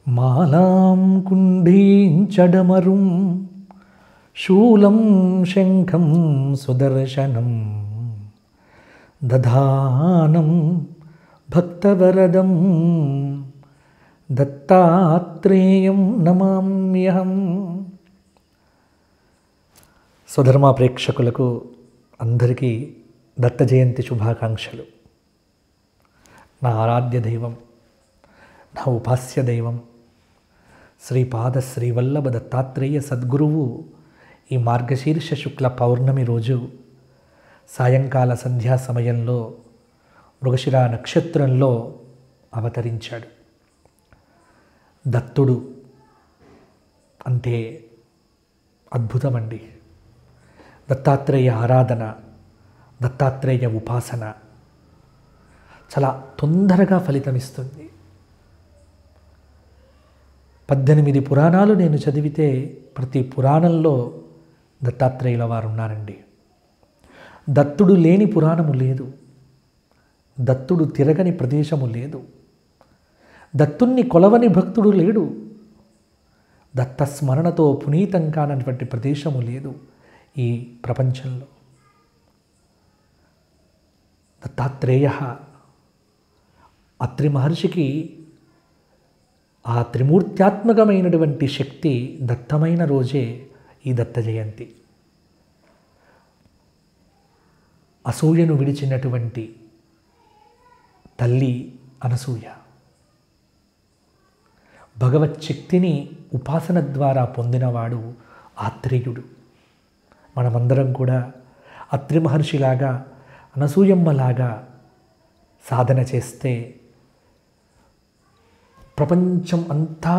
మాలాం కుండీంచడమరుం శూలం శంఖం సుదర్శనం దధానం భక్తవరదం దత్తాత్రేయం నమామ్యహం. స్వధర్మ ప్రేక్షకులకు అందరికీ దత్త జయంతి శుభాకాంక్షలు. నా ఆరాధ్య దైవం, నా ఉపాస్య దైవం శ్రీపాద శ్రీవల్లభ దత్తాత్రేయ సద్గురువు ఈ మార్గశీర్ష శుక్ల పౌర్ణమి రోజు సాయంకాల సంధ్యా సమయంలో మృగశిర నక్షత్రంలో అవతరించాడు. దత్తుడు అంటే అద్భుతమండి. దత్తాత్రేయ ఆరాధన, దత్తాత్రేయ ఉపాసన చాలా తొందరగా ఫలితమిస్తుంది. 18 పురాణాలు నేను చదివితే ప్రతి పురాణంలో దత్తాత్రేయుల వారు ఉన్నారండి. దత్తుడు లేని పురాణము లేదు, దత్తుడు తిరగని ప్రదేశము లేదు, దత్తుణ్ణి కొలవని భక్తుడు లేడు, దత్త స్మరణతో పునీతం కానటువంటి ప్రదేశము లేదు ఈ ప్రపంచంలో. దత్తాత్రేయ అత్రి మహర్షికి ఆ త్రిమూర్త్యాత్మకమైనటువంటి శక్తి దత్తమైన రోజే ఈ దత్త జయంతి. అసూయను విడిచినటువంటి తల్లి అనసూయ, భగవత్ శక్తిని ఉపాసన ద్వారా పొందినవాడు ఆత్రేయుడు. మనమందరం కూడా అత్రి మహర్షిలాగా అనసూయమ్మలాగా సాధన చేస్తే ప్రపంచం అంతా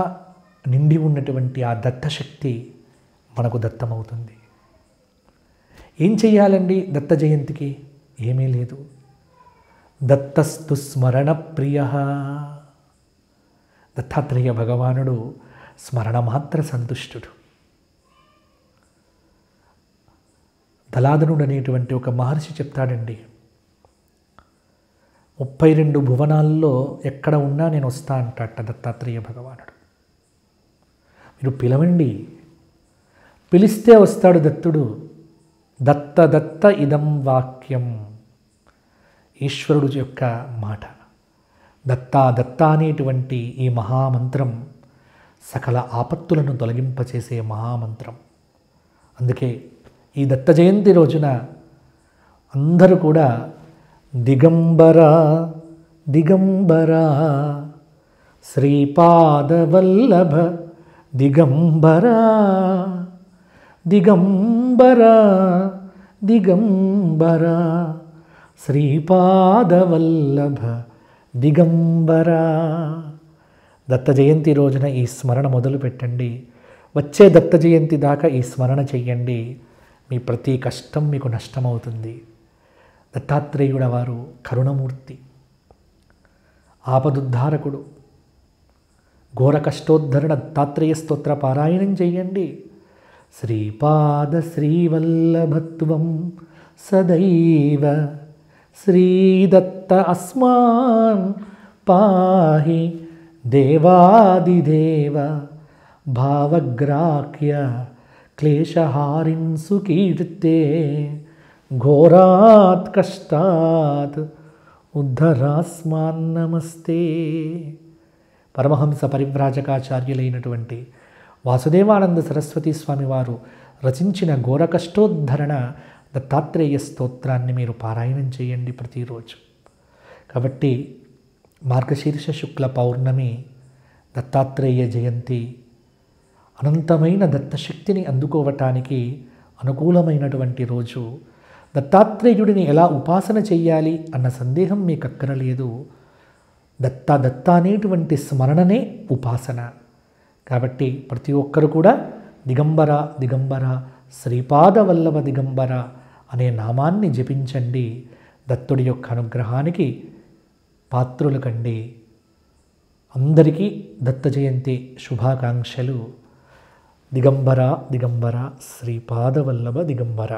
నిండి ఉన్నటువంటి ఆ దత్తశక్తి మనకు దత్తమవుతుంది. ఏం చెయ్యాలండి దత్త జయంతికి? ఏమీ లేదు. దత్తస్తు స్మరణ ప్రియ. దత్తాత్రేయ భగవానుడు స్మరణ మాత్ర సంతుష్టుడు. దలాదనుడు అనేటువంటి ఒక మహర్షి చెప్తాడండి, 32 భువనాల్లో ఎక్కడ ఉన్నా నేను వస్తా అంటాట దత్తాత్రేయ భగవానుడు. మీరు పిలవండి, పిలిస్తే వస్తాడు దత్తుడు. దత్త దత్త ఇదం వాక్యం, ఈశ్వరుడు యొక్క మాట. దత్తా దత్త అనేటువంటి ఈ మహామంత్రం సకల ఆపత్తులను తొలగింపచేసే మహామంత్రం. అందుకే ఈ దత్త జయంతి రోజున అందరూ కూడా దిగంబర దిగంబర శ్రీపాదవల్లభ దిగంబర దిగంబర దిగంబర శ్రీపాదవల్లభ దిగంబర. దత్త జయంతి రోజున ఈ స్మరణ మొదలు పెట్టండి. వచ్చే దత్త జయంతి దాకా ఈ స్మరణ చెయ్యండి. మీ ప్రతి కష్టం మీకు నష్టమవుతుంది. దత్తాత్రేయుడ వారు కరుణమూర్తి, ఆపదుద్ధారకుడు. ఘోర కష్టోద్ధరణ దత్తాత్రేయ స్తోత్ర పారాయణం చెయ్యండి. శ్రీపాద శ్రీవల్లభత్వం సదైవ శ్రీదత్త అస్మాన్ పాహి దేవాదిదేవ భావగ్రాహ్య క్లేశహారిన్ సుకీర్తే ఘోరాత్ కష్టాత్ ఉద్ధరాస్మాన్నమస్తే. పరమహంస పరివ్రాజకాచార్యులైనటువంటి వాసుదేవానంద సరస్వతీ స్వామి వారు రచించిన ఘోర కష్టోద్ధరణ దత్తాత్రేయ స్తోత్రాన్ని మీరు పారాయణం చేయండి ప్రతిరోజు. కాబట్టి మార్గశీర్ష శుక్ల పౌర్ణమి, దత్తాత్రేయ జయంతి, అనంతమైన దత్తశక్తిని అందుకోవటానికి అనుకూలమైనటువంటి రోజు. దత్తాత్రేయుడిని ఎలా ఉపాసన చెయ్యాలి అన్న సందేహం మీకు అక్కరలేదు. దత్త దత్త అనేటువంటి స్మరణనే ఉపాసన. కాబట్టి ప్రతి ఒక్కరు కూడా దిగంబర దిగంబర శ్రీపాదవల్లభ దిగంబర అనే నామాన్ని జపించండి. దత్తుడి యొక్క అనుగ్రహానికి పాత్రులు కండి. అందరికీ దత్త జయంతి శుభాకాంక్షలు. దిగంబర దిగంబర శ్రీపాదవల్లభ దిగంబర.